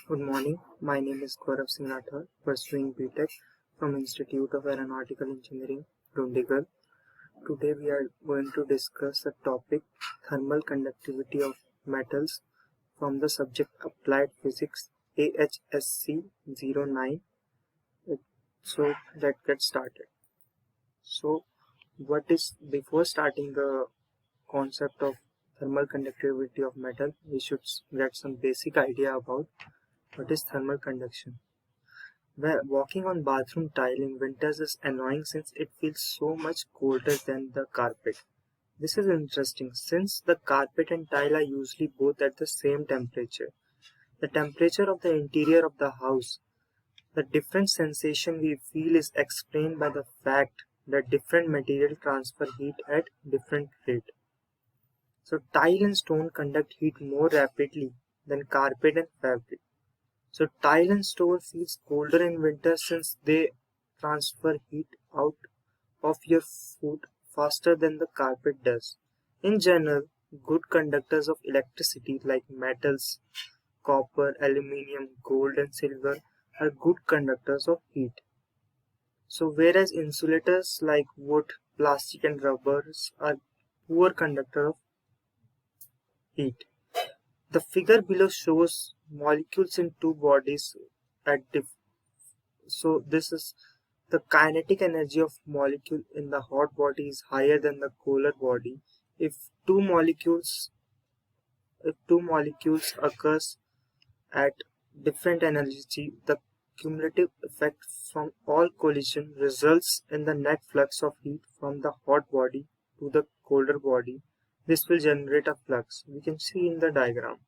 Good morning. My name is Gaurav Singh Rathod, pursuing BTech from Institute of Aeronautical Engineering, Dundigal. Today we are going to discuss the topic thermal conductivity of metals from the subject Applied Physics AHSC 09. So let's get started. So what is before starting the concept of thermal conductivity of metal, we should get some basic idea about what is thermal conduction. Where walking on bathroom tile in winters is annoying since it feels so much colder than the carpet. This is interesting since the carpet and tile are usually both at the same temperature. The temperature of the interior of the house. The different sensation we feel is explained by the fact that different material transfer heat at different rate. So tile and stone conduct heat more rapidly than carpet and fabric. So tile and stone feels colder in winter since they transfer heat out of your food faster than the carpet does. In general, good conductors of electricity like metals, copper, aluminium, gold and silver are good conductors of heat. So whereas insulators like wood, plastic and rubbers are poor conductor of heat. The figure below shows molecules in two bodies at so this is the kinetic energy of molecule in the hot body is higher than the cooler body. If two molecules occurs at different energy, the cumulative effect from all collision results in the net flux of heat from the hot body to the colder body. This will generate a flux. We can see in the diagram.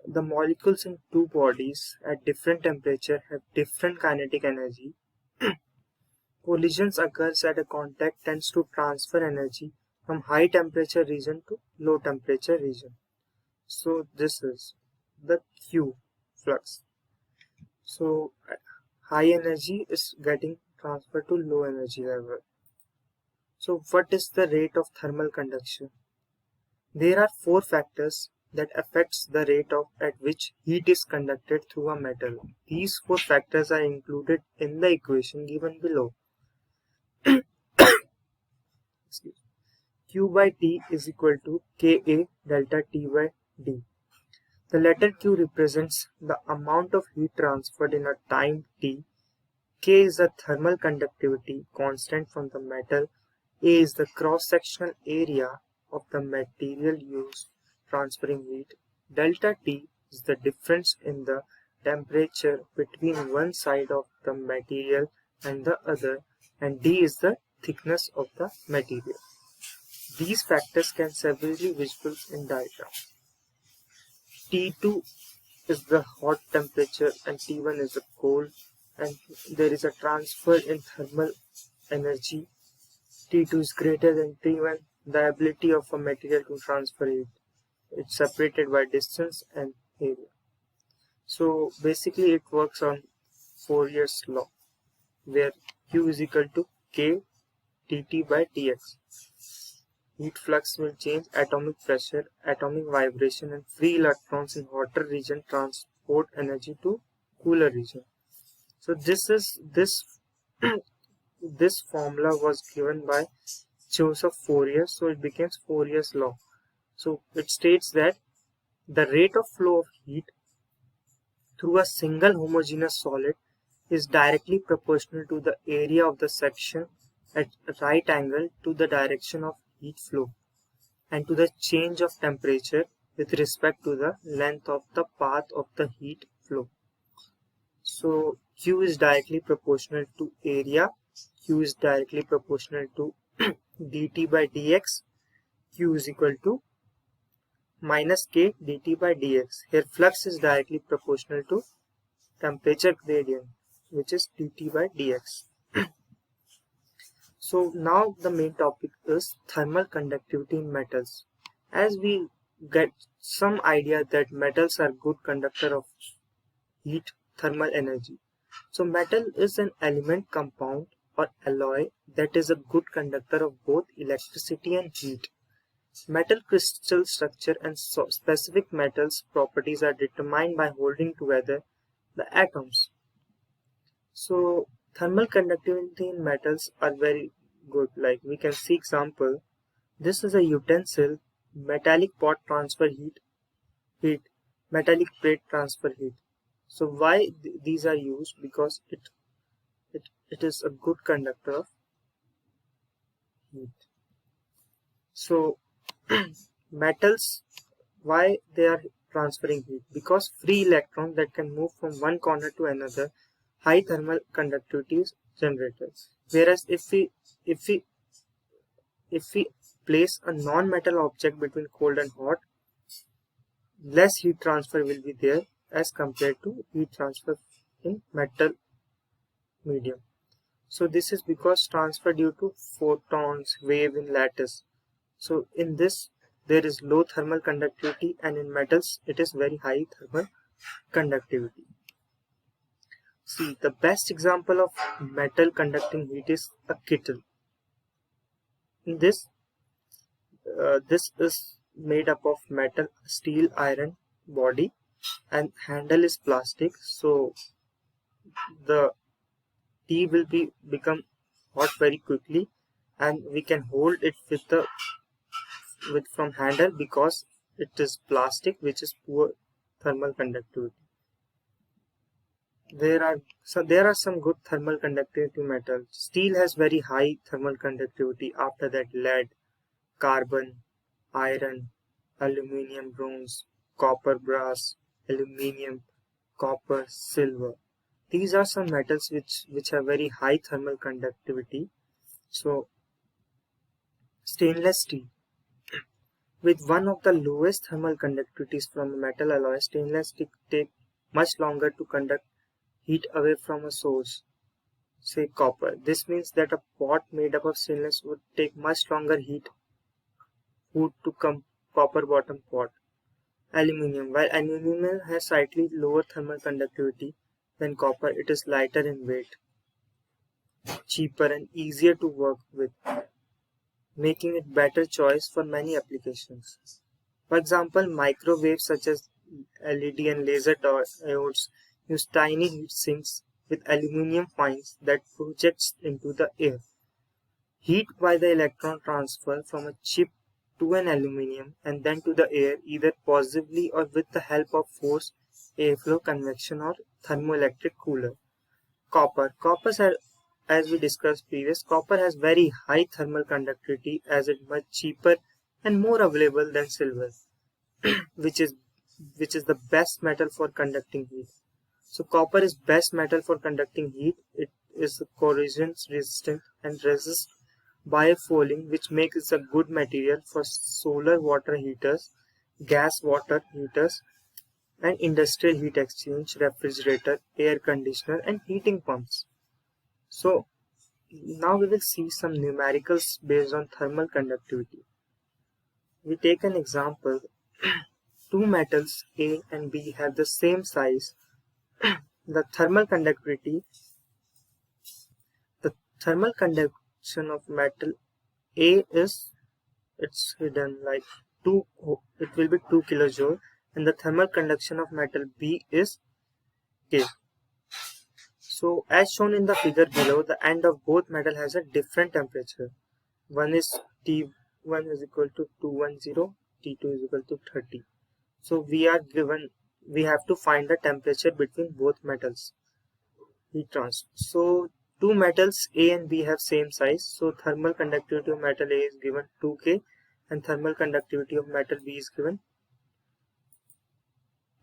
The molecules in two bodies at different temperature have different kinetic energy. Collisions occurs at a contact tends to transfer energy from high temperature region to low temperature region. So this is the Q flux. So high energy is getting transferred to low energy level. So what is the rate of thermal conduction? There are four factors that affects the rate at which heat is conducted through a metal. These four factors are included in the equation given below. Q by T is equal to Ka delta T by D. The letter Q represents the amount of heat transferred in a time T. K is the thermal conductivity constant from the metal. A is the cross-sectional area of the material used transferring heat. Delta T is the difference in the temperature between one side of the material and the other, and D is the thickness of the material. These factors can severely visible in diagram. T2 is the hot temperature and T1 is the cold, and there is a transfer in thermal energy. T2 is greater than T1. The ability of a material to transfer heat. It's separated by distance and area. So basically it works on Fourier's law where Q is equal to K Tt by Tx. Heat flux will change atomic pressure, atomic vibration and free electrons in hotter region transport energy to cooler region. So this this formula was given by Joseph Fourier, so it becomes Fourier's law. So it states that the rate of flow of heat through a single homogeneous solid is directly proportional to the area of the section at right angle to the direction of heat flow and to the change of temperature with respect to the length of the path of the heat flow. So Q is directly proportional to area, Q is directly proportional to dt by dx, Q is equal to minus K dt by dx. Here flux is directly proportional to temperature gradient, which is dt by dx. So now the main topic is thermal conductivity in metals. As we get some idea that metals are good conductor of heat, thermal energy. So metal is an element, compound or alloy that is a good conductor of both electricity and heat. Metal crystal structure and specific metals properties are determined by holding together the atoms. So thermal conductivity in metals are very good. Like we can see example. This is a utensil, metallic pot transfer heat, metallic plate transfer heat. So why these are used? Because it is a good conductor of heat. So metals, why they are transferring heat? Because free electron that can move from one corner to another, high thermal conductivity is generated. Whereas if we if we place a non-metal object between cold and hot, less heat transfer will be there as compared to heat transfer in metal medium. So this is because transfer due to photons wave in lattice. So in this there is low thermal conductivity, and in metals it is very high thermal conductivity. See, the best example of metal conducting heat is a kettle. In this is made up of metal, steel, iron body, and handle is plastic. So the tea will become hot very quickly, and we can hold it with from handle because it is plastic, which is poor thermal conductivity. There are some good thermal conductivity metals. Steel has very high thermal conductivity. After that, lead, carbon, iron, aluminium, bronze, copper, brass, aluminium, copper, silver. These are some metals which have very high thermal conductivity. So stainless steel, with one of the lowest thermal conductivities from a metal alloy, stainless steel take much longer to conduct heat away from a source, say copper. This means that a pot made up of stainless would take much longer heat food to come copper bottom pot. Aluminium, while aluminium has slightly lower thermal conductivity than copper, it is lighter in weight, cheaper and easier to work with, making it better choice for many applications. For example, microwaves such as LED and laser diodes use tiny heat sinks with aluminium foils that projects into the air. Heat by the electron transfer from a chip to an aluminium and then to the air, either positively or with the help of forced airflow, convection, or thermoelectric cooler. As we discussed previous, copper has very high thermal conductivity as it is much cheaper and more available than silver, which is the best metal for conducting heat. So copper is best metal for conducting heat. It is corrosion resistant and resists biofouling, which makes it a good material for solar water heaters, gas water heaters, and industrial heat exchange, refrigerator, air conditioner, and heating pumps. So now we will see some numericals based on thermal conductivity. We take an example. Two metals A and B have the same size. The thermal conductivity, the thermal conduction of metal A is, it's hidden like 2, it will be 2 kilojoule, and the thermal conduction of metal B is K. So as shown in the figure below, the end of both metal has a different temperature. One is T1 is equal to 210, T2 is equal to 30. So we have to find the temperature between both metals. Heat transfer. So two metals A and B have same size. So thermal conductivity of metal A is given 2K and thermal conductivity of metal B is given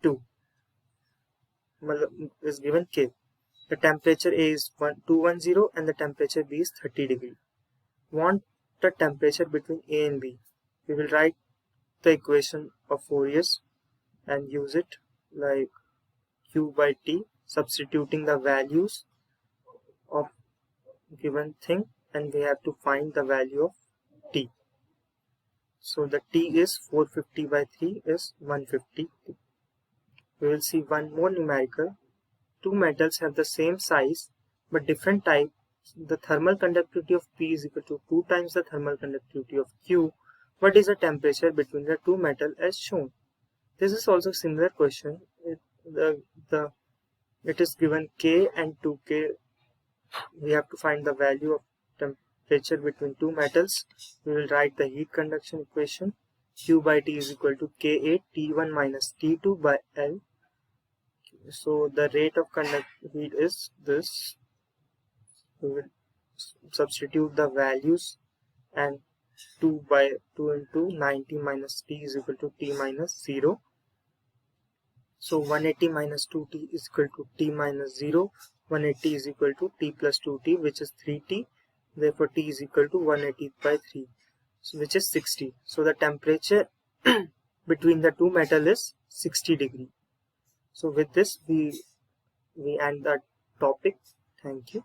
2. Is given K. The temperature A is 210 and the temperature B is 30 degree. Want the temperature between A and B. We will write the equation of Fourier's and use it like Q by T, substituting the values of given thing, and we have to find the value of T. So the T is 450 by 3 is 150. We will see one more numerical. Two metals have the same size but different type. The thermal conductivity of P is equal to 2 times the thermal conductivity of Q, What is the temperature between the two metals as shown? This is also a similar question. It is given K and 2K. We have to find the value of temperature between two metals. We will write the heat conduction equation. Q by T is equal to Ka T1 minus T2 by L. So the rate of conductive heat is this. We will substitute the values, and 2 into 90 minus T is equal to T minus 0. So 180 minus 2T is equal to T minus 0. 180 is equal to T plus 2T, which is 3T. Therefore T is equal to 180 by 3, so which is 60. So the temperature between the two metals is 60 degree. So with this we end the topic. Thank you.